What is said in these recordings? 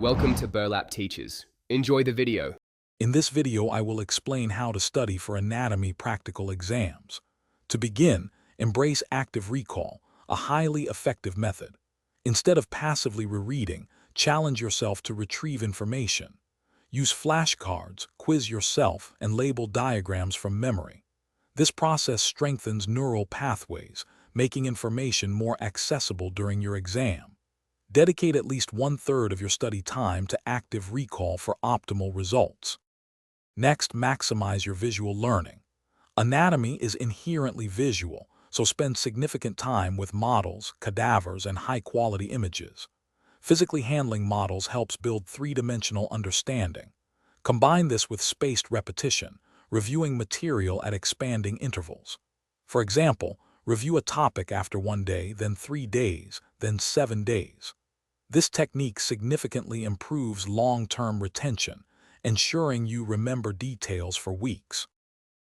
Welcome to Burlap Teachers. Enjoy the video. In this video, I will explain how to study for anatomy practical exams. To begin, embrace active recall, a highly effective method. Instead of passively rereading, challenge yourself to retrieve information. Use flashcards, quiz yourself, and label diagrams from memory. This process strengthens neural pathways, making information more accessible during your exam. Dedicate at least 1/3 of your study time to active recall for optimal results. Next, maximize your visual learning. Anatomy is inherently visual, so spend significant time with models, cadavers, and high-quality images. Physically handling models helps build three-dimensional understanding. Combine this with spaced repetition, reviewing material at expanding intervals. For example, review a topic after 1 day, then 3 days, then 7 days. This technique significantly improves long-term retention, ensuring you remember details for weeks.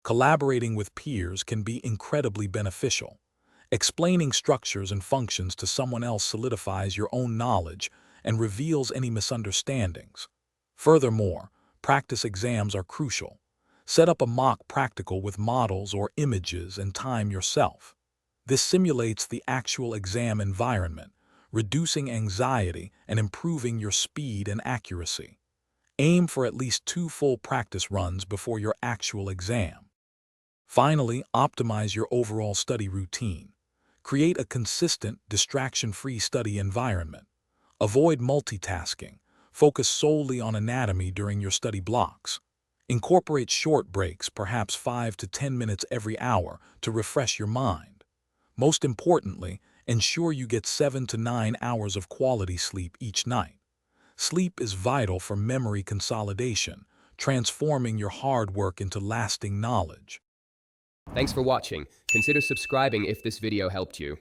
Collaborating with peers can be incredibly beneficial. Explaining structures and functions to someone else solidifies your own knowledge and reveals any misunderstandings. Furthermore, practice exams are crucial. Set up a mock practical with models or images and time yourself. This simulates the actual exam environment, reducing anxiety and improving your speed and accuracy. Aim for at least 2 full practice runs before your actual exam. Finally, optimize your overall study routine. Create a consistent, distraction-free study environment. Avoid multitasking. Focus solely on anatomy during your study blocks. Incorporate short breaks, perhaps 5 to 10 minutes every hour, to refresh your mind. Most importantly, ensure you get 7 to 9 hours of quality sleep each night. Sleep is vital for memory consolidation, transforming your hard work into lasting knowledge. Thanks for watching. Consider subscribing if this video helped you.